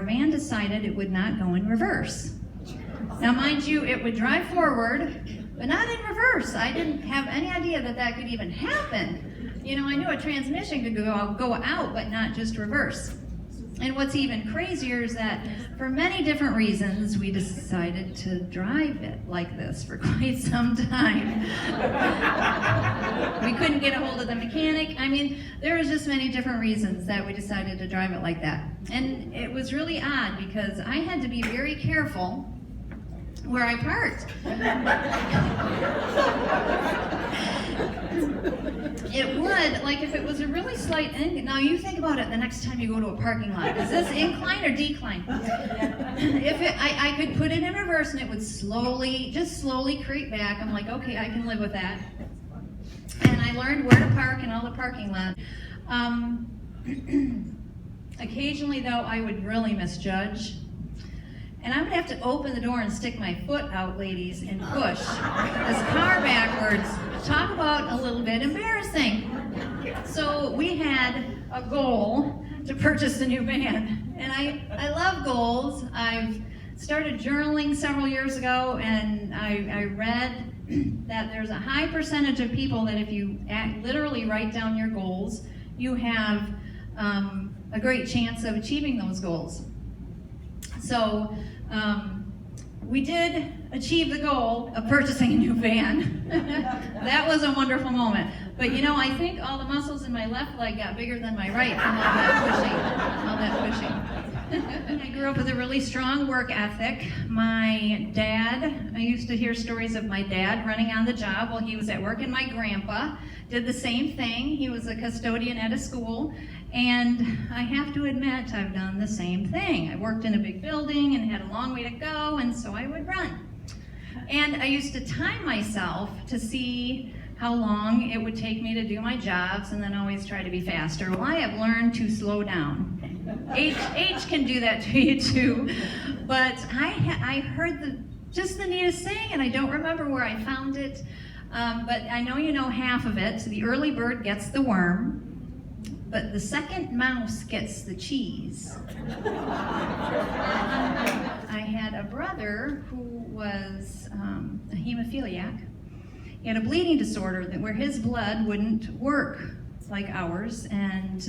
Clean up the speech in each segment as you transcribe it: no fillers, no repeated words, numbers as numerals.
van decided it would not go in reverse. Now, mind you, it would drive forward, but not in reverse. I didn't have any idea that that could even happen. You know, I knew a transmission could go out, but not just reverse. And what's even crazier is that for many different reasons, we decided to drive it like this for quite some time. We couldn't get a hold of the mechanic. I mean, there was just many different reasons that we decided to drive it like that. And it was really odd because I had to be very careful where I parked. It would, like if it was a really slight incline. Now you think about it the next time you go to a parking lot. Is this incline or decline? I could put it in reverse and it would just slowly creep back. I'm like, okay, I can live with that. And I learned where to park in all the parking lots. Occasionally though, I would really misjudge. And I would have to open the door and stick my foot out, ladies, and push this car backwards. Talk about a little bit embarrassing. So we had a goal to purchase a new van. And I love goals. I've started journaling several years ago, and I read that there's a high percentage of people that if you literally write down your goals, you have a great chance of achieving those goals. So we did achieve the goal of purchasing a new van. That was a wonderful moment. But you know, I think all the muscles in my left leg got bigger than my right from all that pushing. I grew up with a really strong work ethic. My dad, I used to hear stories of my dad running on the job while he was at work, and my grandpa did the same thing. He was a custodian at a school, and I have to admit I've done the same thing. I worked in a big building and had a long way to go, and so I would run. And I used to time myself to see how long it would take me to do my jobs, and then always try to be faster. Well, I have learned to slow down. Age can do that to you too. But I heard just the neatest thing, and I don't remember where I found it. But I know you know half of it. So the early bird gets the worm, but the second mouse gets the cheese. I had a brother who was a hemophiliac. He had a bleeding disorder where his blood wouldn't work like ours, and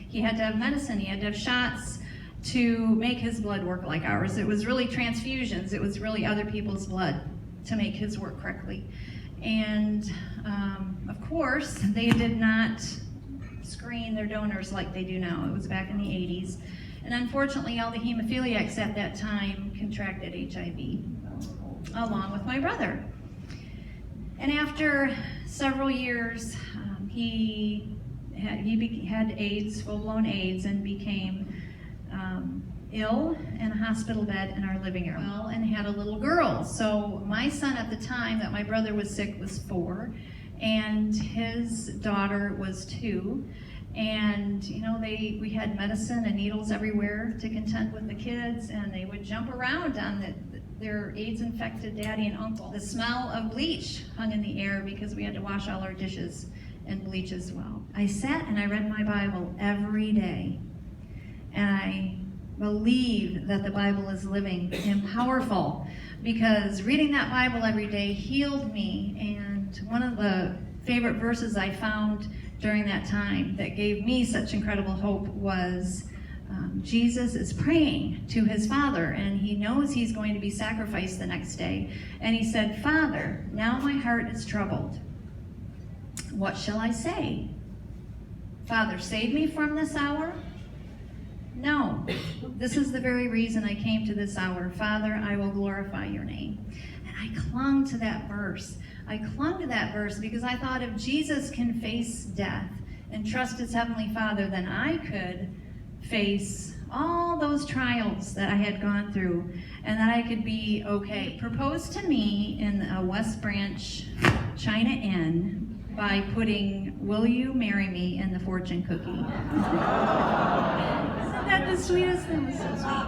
he had to have medicine. He had to have shots to make his blood work like ours. It was really transfusions. It was really other people's blood to make his work correctly. And of course, they did not screen their donors like they do now. It was back in the 80s. And unfortunately, all the hemophiliacs at that time contracted HIV, along with my brother. And after several years, he had AIDS, full-blown AIDS, and became ill in a hospital bed in our living room, and had a little girl. So my son at the time that my brother was sick was 4, and his daughter was 2. And you know, we had medicine and needles everywhere to contend with the kids, and they would jump around on their AIDS-infected daddy and uncle. The smell of bleach hung in the air because we had to wash all our dishes and bleach as well. I sat and I read my Bible every day, and I believe that the Bible is living and powerful, because reading that Bible every day healed me. And one of the favorite verses I found during that time that gave me such incredible hope was Jesus is praying to his Father, and he knows he's going to be sacrificed the next day. And he said, "Father, now my heart is troubled. What shall I say? Father, save me from this hour? No, this is the very reason I came to this hour. Father, I will glorify your name." And I clung to that verse. I clung to that verse because I thought, if Jesus can face death and trust his Heavenly Father, then I could face all those trials that I had gone through, and that I could be okay. Proposed to me in a West Branch China Inn by putting "Will you marry me" in the fortune cookie. Isn't that the sweetest thing? So sweet.